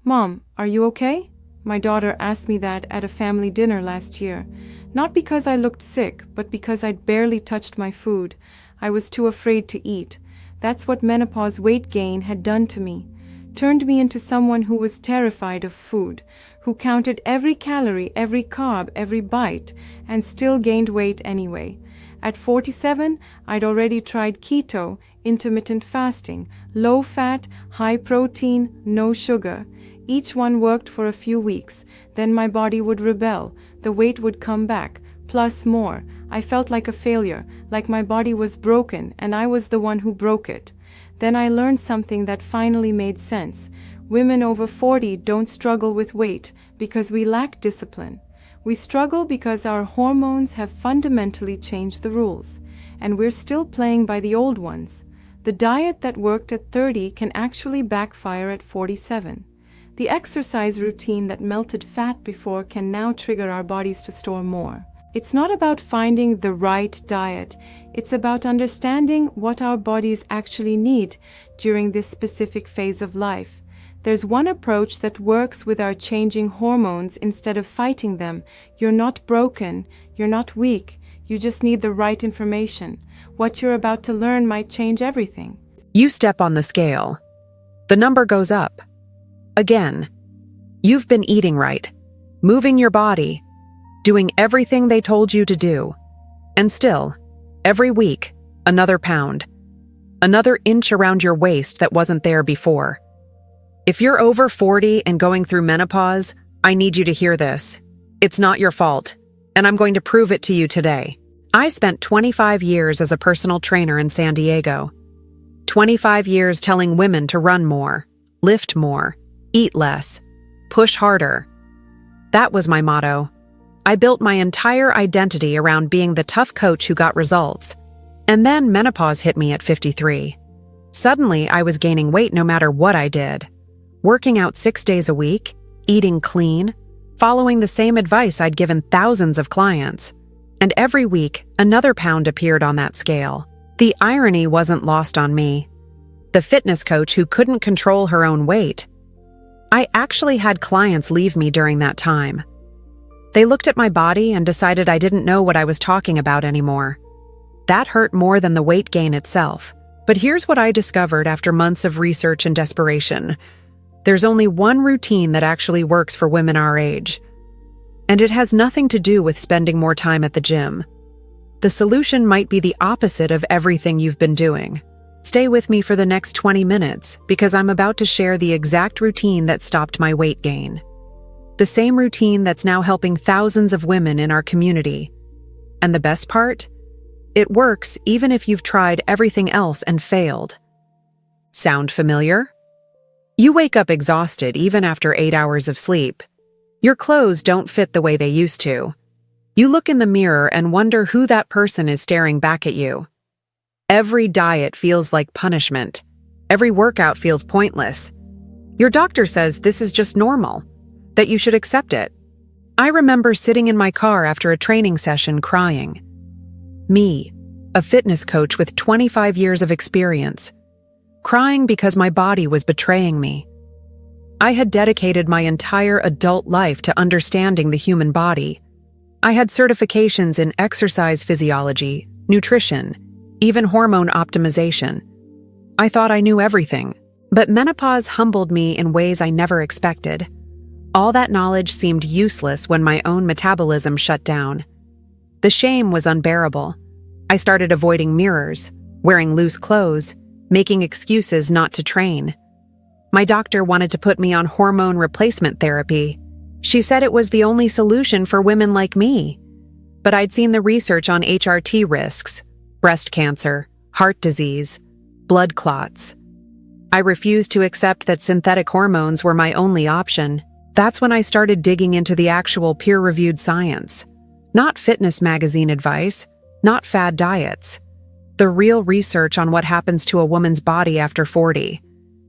"Mom, are you okay?" My daughter asked me that at a family dinner last year. Not because I looked sick, but because I'd barely touched my food. I was too afraid to eat. That's what menopause weight gain had done to me. Turned me into someone who was terrified of food, who counted every calorie, every carb, every bite, and still gained weight anyway. At 47, I'd already tried keto, intermittent fasting, low fat, high protein, no sugar. Each one worked for a few weeks. Then my body would rebel. The weight would come back, plus more. I felt like a failure, like my body was broken and I was the one who broke it. Then I learned something that finally made sense. Women over 40 don't struggle with weight because we lack discipline. We struggle because our hormones have fundamentally changed the rules, and we're still playing by the old ones. The diet that worked at 30 can actually backfire at 47. The exercise routine that melted fat before can now trigger our bodies to store more. It's not about finding the right diet. It's about understanding what our bodies actually need during this specific phase of life. There's one approach that works with our changing hormones instead of fighting them. You're not broken. You're not weak. You just need the right information. What you're about to learn might change everything. You step on the scale. The number goes up. Again. You've been eating right, moving your body, doing everything they told you to do. And still, every week, another pound. Another inch around your waist that wasn't there before. If you're over 40 and going through menopause, I need you to hear this. It's not your fault, and I'm going to prove it to you today. I spent 25 years as a personal trainer in San Diego. 25 years telling women to run more, lift more, eat less, push harder. That was my motto. I built my entire identity around being the tough coach who got results. And then menopause hit me at 53. Suddenly, I was gaining weight no matter what I did. Working out 6 days a week, eating clean, following the same advice I'd given thousands of clients. And every week, another pound appeared on that scale. The irony wasn't lost on me. The fitness coach who couldn't control her own weight. I actually had clients leave me during that time. They looked at my body and decided I didn't know what I was talking about anymore. That hurt more than the weight gain itself. But here's what I discovered after months of research and desperation. There's only one routine that actually works for women our age. And it has nothing to do with spending more time at the gym. The solution might be the opposite of everything you've been doing. Stay with me for the next 20 minutes because I'm about to share the exact routine that stopped my weight gain. The same routine that's now helping thousands of women in our community. And the best part? It works even if you've tried everything else and failed. Sound familiar? You wake up exhausted even after 8 hours of sleep. Your clothes don't fit the way they used to. You look in the mirror and wonder who that person is staring back at you. Every diet feels like punishment. Every workout feels pointless. Your doctor says this is just normal, that you should accept it. I remember sitting in my car after a training session crying. Me, a fitness coach with 25 years of experience, crying because my body was betraying me. I had dedicated my entire adult life to understanding the human body. I had certifications in exercise physiology, nutrition, even hormone optimization. I thought I knew everything, but menopause humbled me in ways I never expected. All that knowledge seemed useless when my own metabolism shut down. The shame was unbearable. I started avoiding mirrors, wearing loose clothes, making excuses not to train. My doctor wanted to put me on hormone replacement therapy. She said it was the only solution for women like me. But I'd seen the research on HRT risks, breast cancer, heart disease, blood clots. I refused to accept that synthetic hormones were my only option. That's when I started digging into the actual peer-reviewed science. Not fitness magazine advice, not fad diets. The real research on what happens to a woman's body after 40.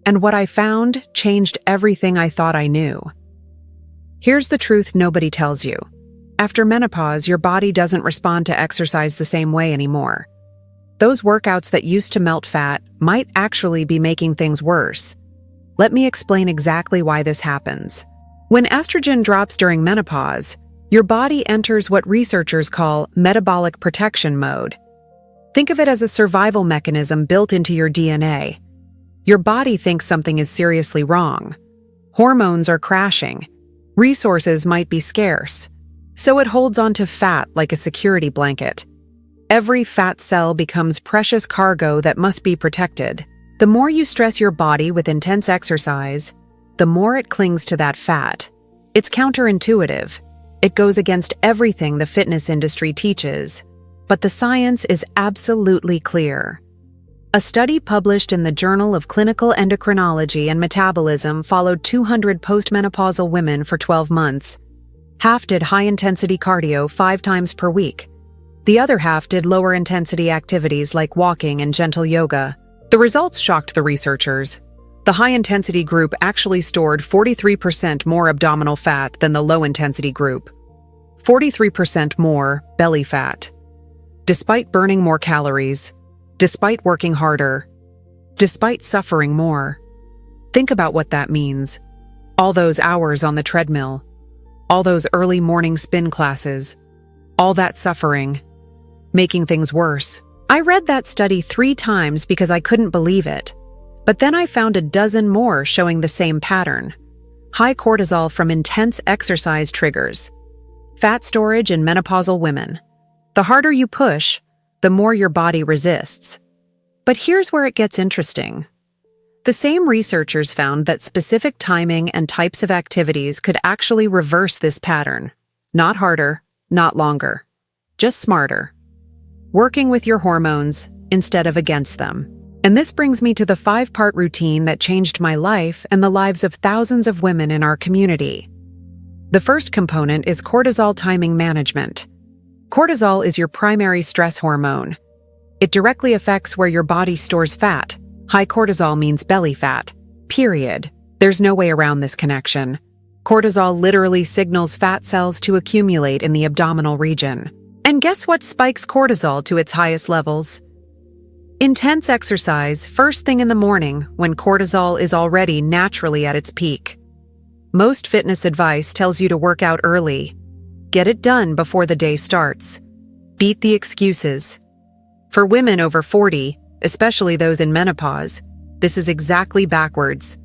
And what I found changed everything I thought I knew. Here's the truth nobody tells you. After menopause, your body doesn't respond to exercise the same way anymore. Those workouts that used to melt fat might actually be making things worse. Let me explain exactly why this happens. When estrogen drops during menopause, your body enters what researchers call metabolic protection mode. Think of it as a survival mechanism built into your DNA. Your body thinks something is seriously wrong. Hormones are crashing. Resources might be scarce. So it holds onto fat like a security blanket. Every fat cell becomes precious cargo that must be protected. The more you stress your body with intense exercise, the more it clings to that fat. It's counterintuitive. It goes against everything the fitness industry teaches. But the science is absolutely clear. A study published in the Journal of Clinical Endocrinology and Metabolism followed 200 postmenopausal women for 12 months. Half did high-intensity cardio 5 times per week. The other half did lower-intensity activities like walking and gentle yoga. The results shocked the researchers. The high-intensity group actually stored 43% more abdominal fat than the low-intensity group. 43% more belly fat. Despite burning more calories, despite working harder, despite suffering more. Think about what that means. All those hours on the treadmill, all those early morning spin classes, all that suffering, making things worse. I read that study 3 times because I couldn't believe it. But then I found a dozen more showing the same pattern. High cortisol from intense exercise triggers. Fat storage in menopausal women. The harder you push, the more your body resists. But here's where it gets interesting. The same researchers found that specific timing and types of activities could actually reverse this pattern. Not harder, not longer. Just smarter. Working with your hormones instead of against them. And this brings me to the 5-part routine that changed my life and the lives of thousands of women in our community. The first component is cortisol timing management. Cortisol is your primary stress hormone. It directly affects where your body stores fat. High cortisol means belly fat. Period. There's no way around this connection. Cortisol literally signals fat cells to accumulate in the abdominal region. And guess what spikes cortisol to its highest levels? Intense exercise first thing in the morning when cortisol is already naturally at its peak. Most fitness advice tells you to work out early. Get it done before the day starts. Beat the excuses. For women over 40, especially those in menopause, this is exactly backwards.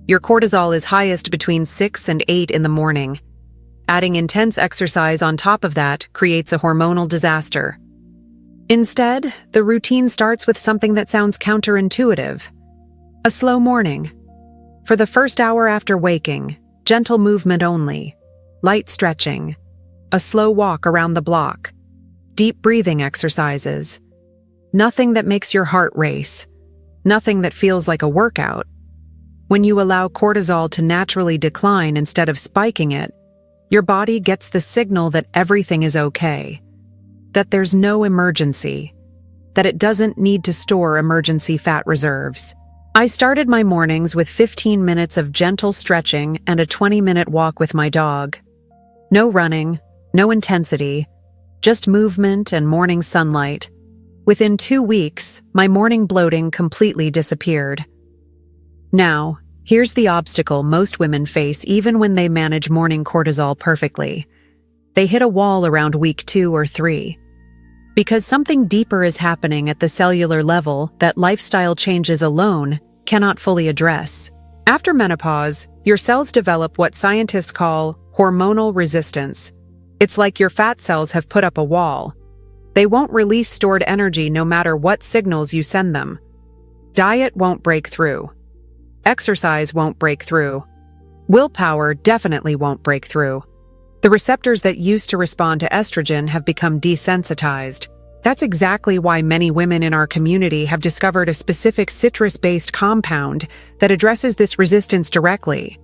Your cortisol is highest between 6 and 8 in the morning. Adding intense exercise on top of that creates a hormonal disaster. Instead, the routine starts with something that sounds counterintuitive. A slow morning. For the first hour after waking, gentle movement only. Light stretching. A slow walk around the block. Deep breathing exercises. Nothing that makes your heart race. Nothing that feels like a workout. When you allow cortisol to naturally decline instead of spiking it, your body gets the signal that everything is okay. That there's no emergency. That it doesn't need to store emergency fat reserves. I started my mornings with 15 minutes of gentle stretching and a 20-minute walk with my dog. No running, no intensity, just movement and morning sunlight. Within 2 weeks, my morning bloating completely disappeared. Now, here's the obstacle most women face even when they manage morning cortisol perfectly. They hit a wall around week 2 or 3. Because something deeper is happening at the cellular level that lifestyle changes alone cannot fully address. After menopause, your cells develop what scientists call hormonal resistance. It's like your fat cells have put up a wall. They won't release stored energy no matter what signals you send them. Diet won't break through. Exercise won't break through. Willpower definitely won't break through. The receptors that used to respond to estrogen have become desensitized. That's exactly why many women in our community have discovered a specific citrus-based compound that addresses this resistance directly.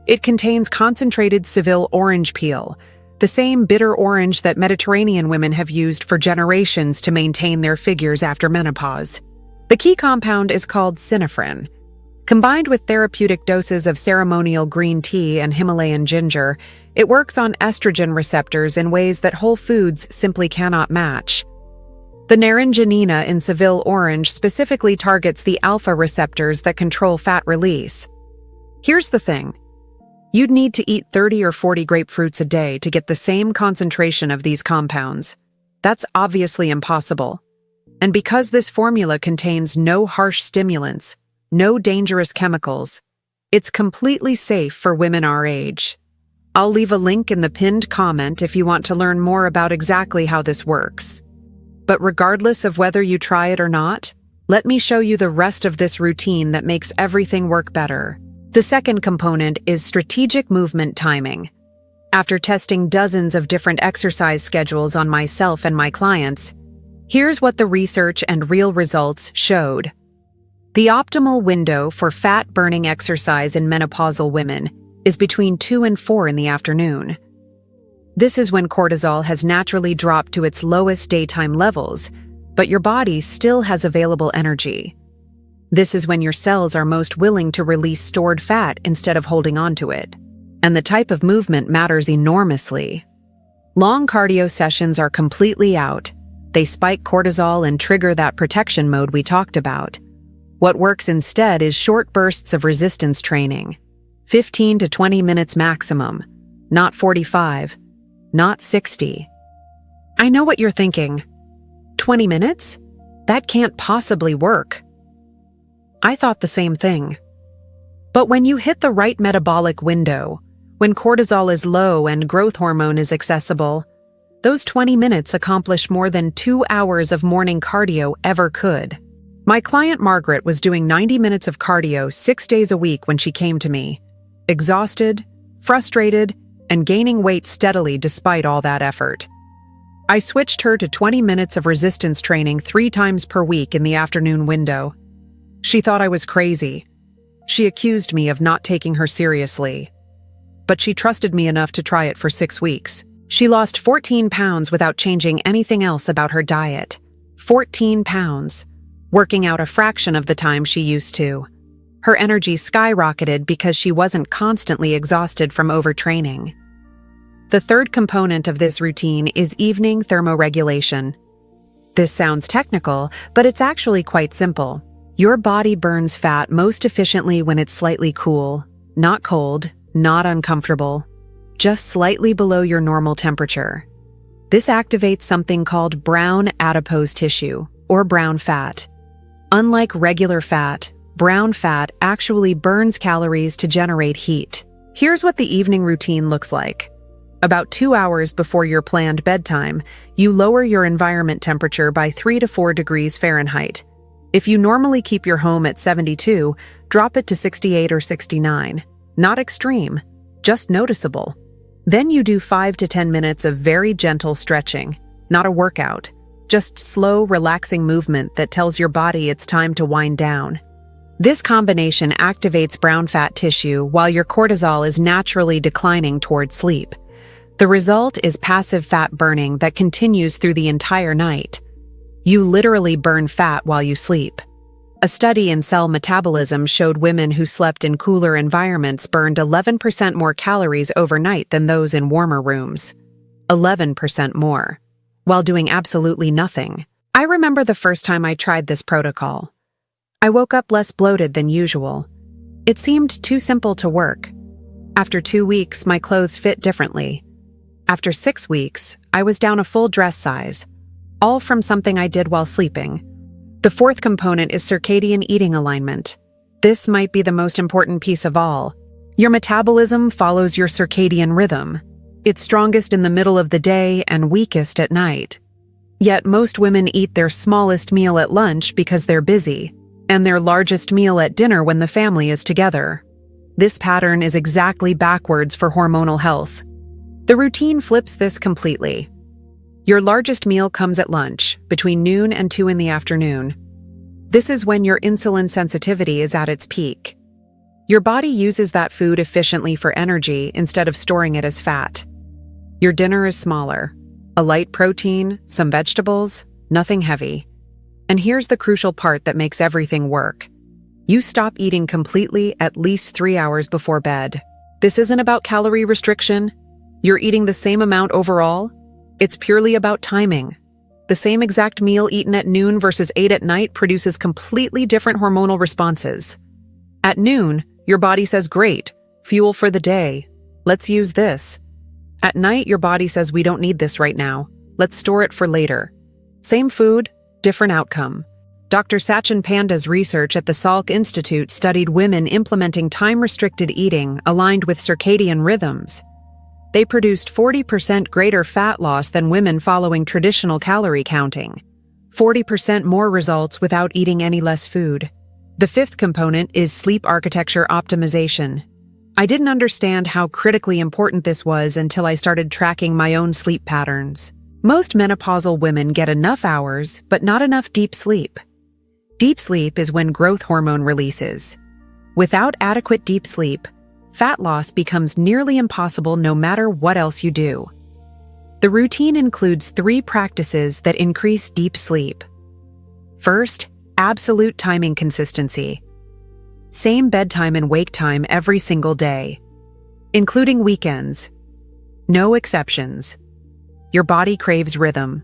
It contains concentrated Seville orange peel, the same bitter orange that Mediterranean women have used for generations to maintain their figures after menopause. The key compound is called synephrine. Combined with therapeutic doses of ceremonial green tea and Himalayan ginger, it works on estrogen receptors in ways that whole foods simply cannot match. The naringenin in Seville orange specifically targets the alpha receptors that control fat release. Here's the thing. You'd need to eat 30 or 40 grapefruits a day to get the same concentration of these compounds. That's obviously impossible. And because this formula contains no harsh stimulants, no dangerous chemicals, it's completely safe for women our age. I'll leave a link in the pinned comment if you want to learn more about exactly how this works. But regardless of whether you try it or not, let me show you the rest of this routine that makes everything work better. The second component is strategic movement timing. After testing dozens of different exercise schedules on myself and my clients, here's what the research and real results showed. The optimal window for fat-burning exercise in menopausal women is between 2 and 4 in the afternoon. This is when cortisol has naturally dropped to its lowest daytime levels, but your body still has available energy. This is when your cells are most willing to release stored fat instead of holding on to it. And the type of movement matters enormously. Long cardio sessions are completely out. They spike cortisol and trigger that protection mode we talked about. What works instead is short bursts of resistance training. 15 to 20 minutes maximum, not 45, not 60. I know what you're thinking. 20 minutes? That can't possibly work. I thought the same thing. But when you hit the right metabolic window, when cortisol is low and growth hormone is accessible, those 20 minutes accomplish more than 2 hours of morning cardio ever could. My client Margaret was doing 90 minutes of cardio 6 days a week when she came to me, exhausted, frustrated, and gaining weight steadily despite all that effort. I switched her to 20 minutes of resistance training 3 times per week in the afternoon window. She thought I was crazy. She accused me of not taking her seriously. But she trusted me enough to try it for 6 weeks. She lost 14 pounds without changing anything else about her diet. 14 pounds, working out a fraction of the time she used to. Her energy skyrocketed because she wasn't constantly exhausted from overtraining. The third component of this routine is evening thermoregulation. This sounds technical, but it's actually quite simple. Your body burns fat most efficiently when it's slightly cool, not cold, not uncomfortable, just slightly below your normal temperature. This activates something called brown adipose tissue, or brown fat. Unlike regular fat, brown fat actually burns calories to generate heat. Here's what the evening routine looks like. About 2 hours before your planned bedtime, you lower your environment temperature by 3 to 4 degrees Fahrenheit. If you normally keep your home at 72, drop it to 68 or 69. Not extreme, just noticeable. Then you do 5 to 10 minutes of very gentle stretching, not a workout, just slow, relaxing movement that tells your body it's time to wind down. This combination activates brown fat tissue while your cortisol is naturally declining toward sleep. The result is passive fat burning that continues through the entire night. You literally burn fat while you sleep. A study in Cell Metabolism showed women who slept in cooler environments burned 11% more calories overnight than those in warmer rooms. 11% more, while doing absolutely nothing. I remember the first time I tried this protocol. I woke up less bloated than usual. It seemed too simple to work. After 2 weeks, my clothes fit differently. After 6 weeks, I was down a full dress size, all from something I did while sleeping. The fourth component is circadian eating alignment. This might be the most important piece of all. Your metabolism follows your circadian rhythm. It's strongest in the middle of the day and weakest at night. Yet most women eat their smallest meal at lunch because they're busy, and their largest meal at dinner when the family is together. This pattern is exactly backwards for hormonal health. The routine flips this completely. Your largest meal comes at lunch, between noon and 2 in the afternoon. This is when your insulin sensitivity is at its peak. Your body uses that food efficiently for energy instead of storing it as fat. Your dinner is smaller. A light protein, some vegetables, nothing heavy. And here's the crucial part that makes everything work. You stop eating completely at least 3 hours before bed. This isn't about calorie restriction. You're eating the same amount overall. It's purely about timing. The same exact meal eaten at noon versus 8 at night produces completely different hormonal responses. At noon, your body says, great, fuel for the day. Let's use this. At night, your body says, we don't need this right now. Let's store it for later. Same food, different outcome. Dr. Sachin Panda's research at the Salk Institute studied women implementing time-restricted eating aligned with circadian rhythms. They produced 40% greater fat loss than women following traditional calorie counting. 40% more results without eating any less food. The fifth component is sleep architecture optimization. I didn't understand how critically important this was until I started tracking my own sleep patterns. Most menopausal women get enough hours, but not enough deep sleep. Deep sleep is when growth hormone releases. Without adequate deep sleep, fat loss becomes nearly impossible no matter what else you do. The routine includes 3 practices that increase deep sleep. First, absolute timing consistency. Same bedtime and wake time every single day, including weekends. No exceptions. Your body craves rhythm.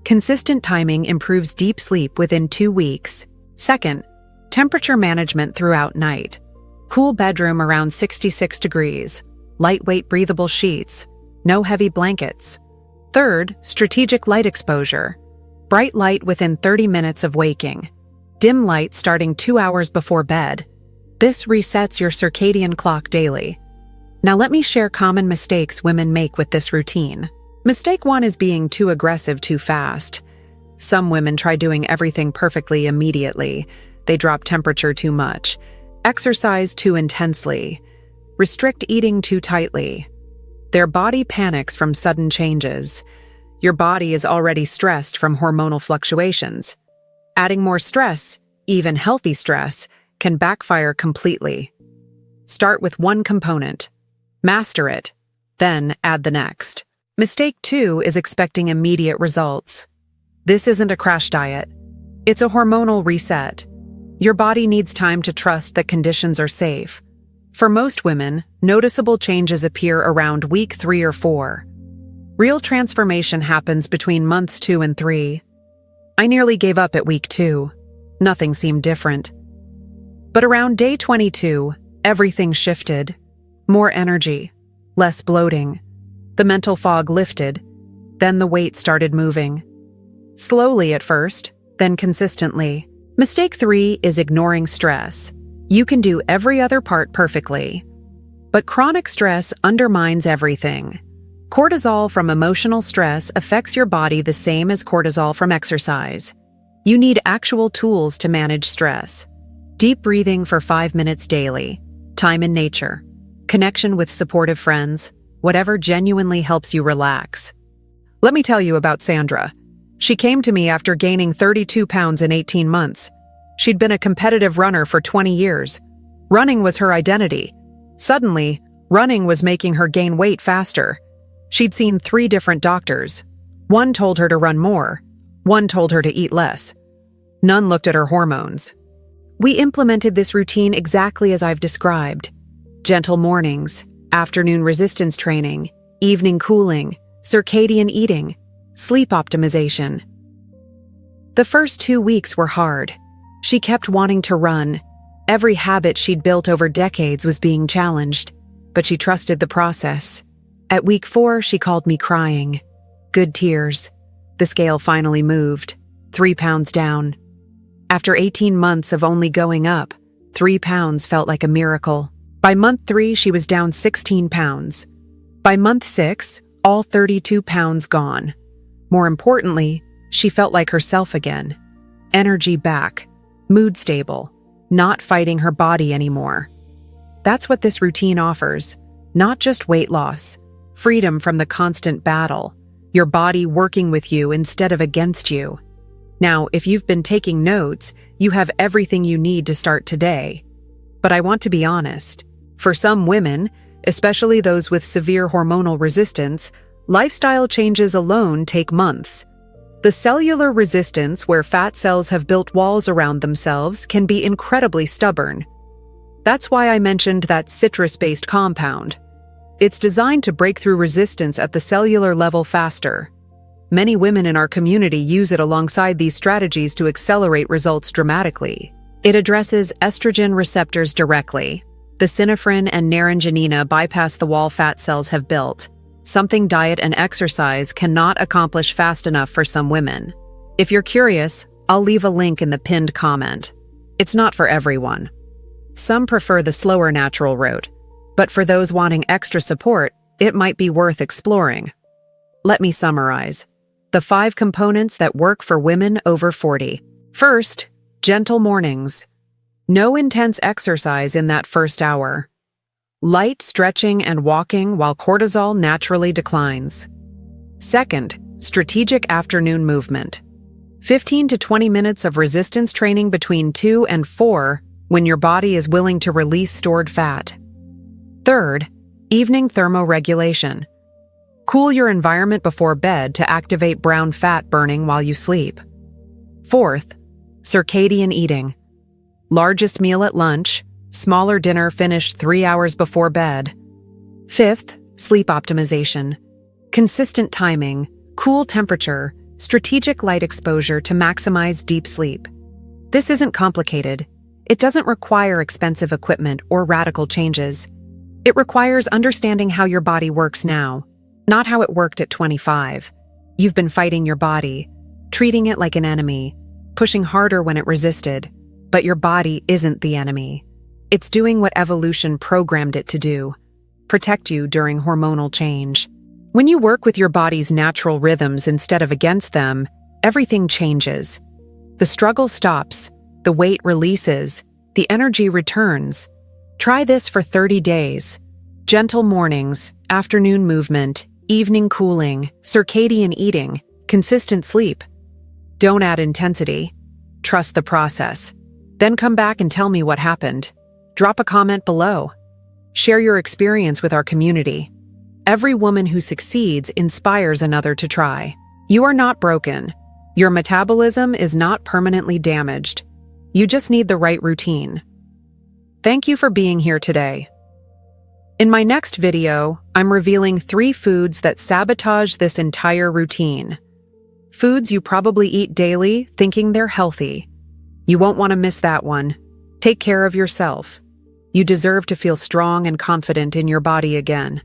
Consistent timing improves deep sleep within 2 weeks. Second, temperature management throughout night. Cool bedroom around 66 degrees. Lightweight breathable sheets. No heavy blankets. Third, strategic light exposure. Bright light within 30 minutes of waking. Dim light starting 2 hours before bed. This resets your circadian clock daily. Now let me share common mistakes women make with this routine. Mistake 1 is being too aggressive too fast. Some women try doing everything perfectly immediately. They drop temperature too much, exercise too intensely, restrict eating too tightly. Their body panics from sudden changes. Your body is already stressed from hormonal fluctuations. Adding more stress, even healthy stress, can backfire completely. Start with one component. Master it. Then add the next. Mistake 2 is expecting immediate results. This isn't a crash diet. It's a hormonal reset. Your body needs time to trust that conditions are safe. For most women, noticeable changes appear around week 3 or 4. Real transformation happens between months 2 and 3. I nearly gave up at week 2. Nothing seemed different. But around day 22, everything shifted. More energy, less bloating. The mental fog lifted, then the weight started moving. Slowly at first, then consistently. Mistake 3 is ignoring stress. You can do every other part perfectly. But chronic stress undermines everything. Cortisol from emotional stress affects your body the same as cortisol from exercise. You need actual tools to manage stress. Deep breathing for 5 minutes daily. Time in nature. Connection with supportive friends. Whatever genuinely helps you relax. Let me tell you about Sandra. She came to me after gaining 32 pounds in 18 months. She'd been a competitive runner for 20 years. Running was her identity. Suddenly, running was making her gain weight faster. She'd seen 3 different doctors. One told her to run more. One told her to eat less. None looked at her hormones. We implemented this routine exactly as I've described. Gentle mornings, afternoon resistance training, evening cooling, circadian eating, sleep optimization. The first 2 weeks were hard. She kept wanting to run. Every habit she'd built over decades was being challenged, but she trusted the process. At week 4, she called me crying. Good tears. The scale finally moved. 3 pounds down. After 18 months of only going up, 3 pounds felt like a miracle. By month 3, she was down 16 pounds. By month 6, all 32 pounds gone. More importantly, she felt like herself again. Energy back. Mood stable. Not fighting her body anymore. That's what this routine offers. Not just weight loss. Freedom from the constant battle. Your body working with you instead of against you. Now, if you've been taking notes, you have everything you need to start today. But I want to be honest. For some women, especially those with severe hormonal resistance, lifestyle changes alone take months. The cellular resistance, where fat cells have built walls around themselves, can be incredibly stubborn. That's why I mentioned that citrus-based compound. It's designed to break through resistance at the cellular level faster. Many women in our community use it alongside these strategies to accelerate results dramatically. It addresses estrogen receptors directly. The synephrine and naringenin bypass the wall fat cells have built, something diet and exercise cannot accomplish fast enough for some women. If you're curious, I'll leave a link in the pinned comment. It's not for everyone. Some prefer the slower natural route, but for those wanting extra support, it might be worth exploring. Let me summarize. The 5 components that work for women over 40. First, gentle mornings. No intense exercise in that first hour. Light stretching and walking while cortisol naturally declines. Second, strategic afternoon movement. 15 to 20 minutes of resistance training between 2 and 4 when your body is willing to release stored fat. Third, evening thermoregulation. Cool your environment before bed to activate brown fat burning while you sleep. Fourth, circadian eating. Largest meal at lunch, smaller dinner finished 3 hours before bed. Fifth, sleep optimization. Consistent timing, cool temperature, strategic light exposure to maximize deep sleep. This isn't complicated. It doesn't require expensive equipment or radical changes. It requires understanding how your body works now, not how it worked at 25. You've been fighting your body, treating it like an enemy, pushing harder when it resisted, but your body isn't the enemy. It's doing what evolution programmed it to do, protect you during hormonal change. When you work with your body's natural rhythms instead of against them, everything changes. The struggle stops, the weight releases, the energy returns. Try this for 30 days. Gentle mornings, afternoon movement, evening cooling, circadian eating, consistent sleep. Don't add intensity. Trust the process. Then come back and tell me what happened. Drop a comment below. Share your experience with our community. Every woman who succeeds inspires another to try. You are not broken. Your metabolism is not permanently damaged. You just need the right routine. Thank you for being here today. In my next video, I'm revealing 3 foods that sabotage this entire routine. Foods you probably eat daily thinking they're healthy. You won't want to miss that one. Take care of yourself. You deserve to feel strong and confident in your body again.